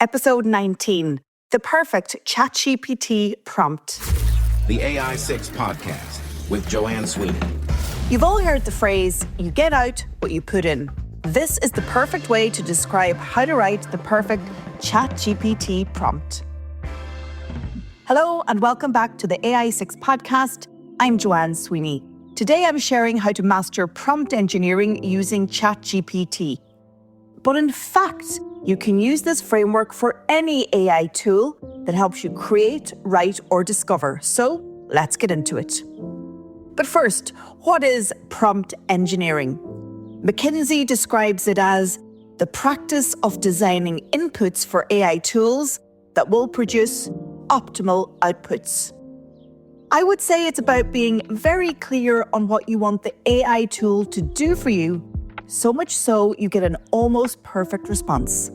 Episode 19, the perfect ChatGPT prompt. The AI 6 podcast with Joanne Sweeney. You've all heard the phrase, you get out what you put in. This is the perfect way to describe how to write the perfect ChatGPT prompt. Hello and welcome back to the AI 6 podcast. I'm Joanne Sweeney. Today I'm sharing how to master prompt engineering using ChatGPT. But in fact, you can use this framework for any AI tool that helps you create, write, or discover. So let's get into it. But first, what is prompt engineering? McKinsey describes it as the practice of designing inputs for AI tools that will produce optimal outputs. I would say it's about being very clear on what you want the AI tool to do for you, so much so you get an almost perfect response.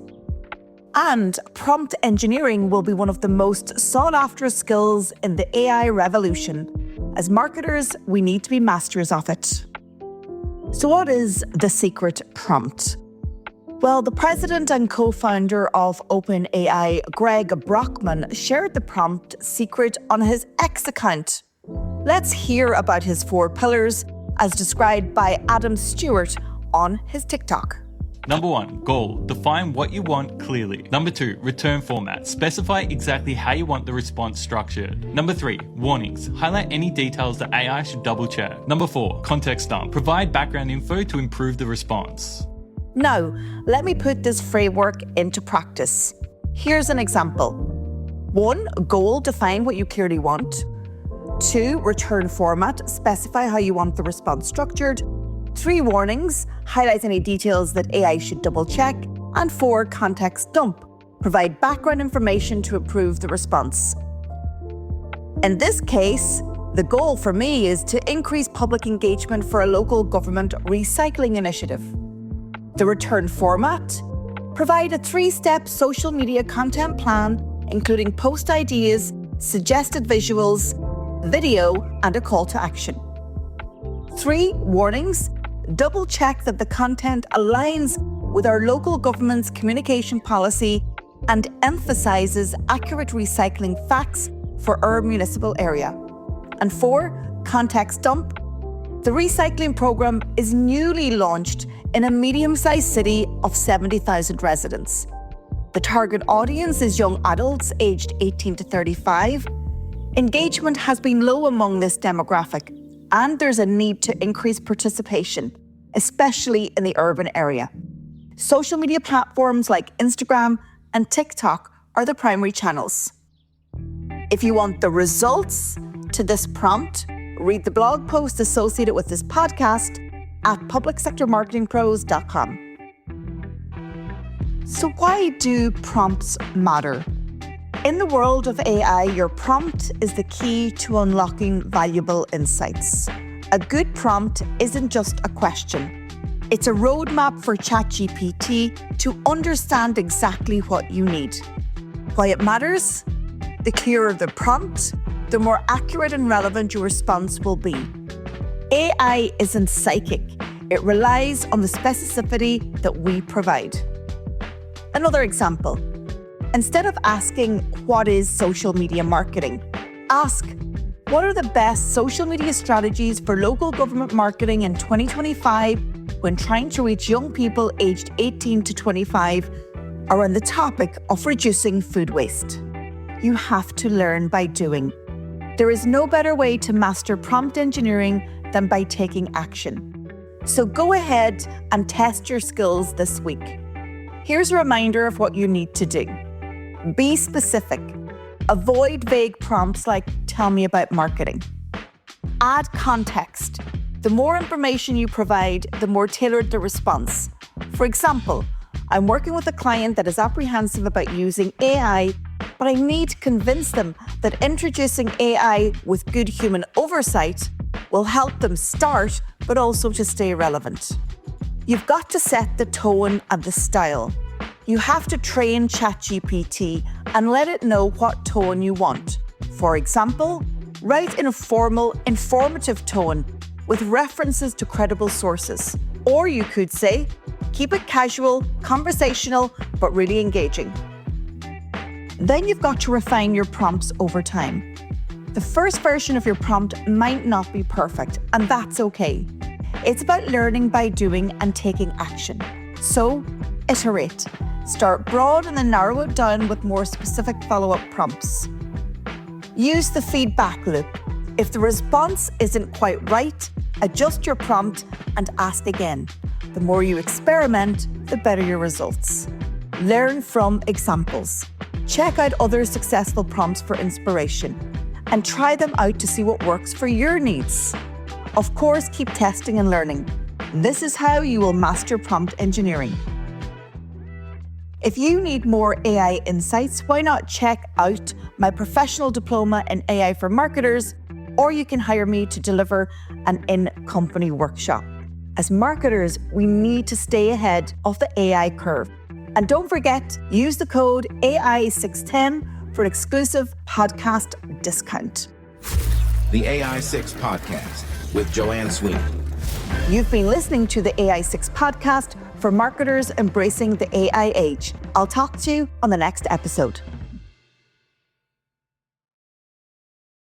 And prompt engineering will be one of the most sought-after skills in the AI revolution. As marketers, we need to be masters of it. So what is the secret prompt? Well, the president and co-founder of OpenAI, Greg Brockman, shared the prompt secret on his X account. Let's hear about his 4 pillars as described by Adam Stewart on his TikTok. Number 1, goal. Define what you want clearly. Number 2, return format. Specify exactly how you want the response structured. Number 3, warnings. Highlight any details that AI should double check. Number 4, context dump. Provide background info to improve the response. Now, let me put this framework into practice. Here's an example. 1, goal. Define what you clearly want. 2, return format. Specify how you want the response structured. 3, warnings, highlight any details that AI should double check. And 4, context dump, provide background information to improve the response. In this case, the goal for me is to increase public engagement for a local government recycling initiative. The return format, provide a 3-step social media content plan, including post ideas, suggested visuals, video, and a call to action. 3, warnings, double check that the content aligns with our local government's communication policy and emphasizes accurate recycling facts for our municipal area. And 4, context dump. The recycling program is newly launched in a medium-sized city of 70,000 residents. The target audience is young adults aged 18 to 35. Engagement has been low among this demographic, and there's a need to increase participation, especially in the urban area. Social media platforms like Instagram and TikTok are the primary channels. If you want the results to this prompt, read the blog post associated with this podcast at publicsectormarketingpros.com. So why do prompts matter? In the world of AI, your prompt is the key to unlocking valuable insights. A good prompt isn't just a question. It's a roadmap for ChatGPT to understand exactly what you need. Why it matters? The clearer the prompt, the more accurate and relevant your response will be. AI isn't psychic. It relies on the specificity that we provide. Another example. Instead of asking, what is social media marketing? Ask, what are the best social media strategies for local government marketing in 2025 when trying to reach young people aged 18 to 25 around the topic of reducing food waste? You have to learn by doing. There is no better way to master prompt engineering than by taking action. So go ahead and test your skills this week. Here's a reminder of what you need to do. Be specific. Avoid vague prompts like, tell me about marketing. Add context. The more information you provide, the more tailored the response. For example, I'm working with a client that is apprehensive about using AI, but I need to convince them that introducing AI with good human oversight will help them start, but also to stay relevant. You've got to set the tone and the style. You have to train ChatGPT and let it know what tone you want. For example, write in a formal, informative tone with references to credible sources. Or you could say, keep it casual, conversational, but really engaging. Then you've got to refine your prompts over time. The first version of your prompt might not be perfect, and that's okay. It's about learning by doing and taking action. So, iterate. Start broad and then narrow it down with more specific follow-up prompts. Use the feedback loop. If the response isn't quite right, adjust your prompt and ask again. The more you experiment, the better your results. Learn from examples. Check out other successful prompts for inspiration and try them out to see what works for your needs. Of course, keep testing and learning. This is how you will master prompt engineering. If you need more AI insights, why not check out my professional diploma in AI for marketers, or you can hire me to deliver an in-company workshop. As marketers, we need to stay ahead of the AI curve. And don't forget, use the code AI610 for an exclusive podcast discount. The AI6 Podcast with Joanne Sweeney. You've been listening to the AI6 Podcast for marketers embracing the AI age. I'll talk to you on the next episode.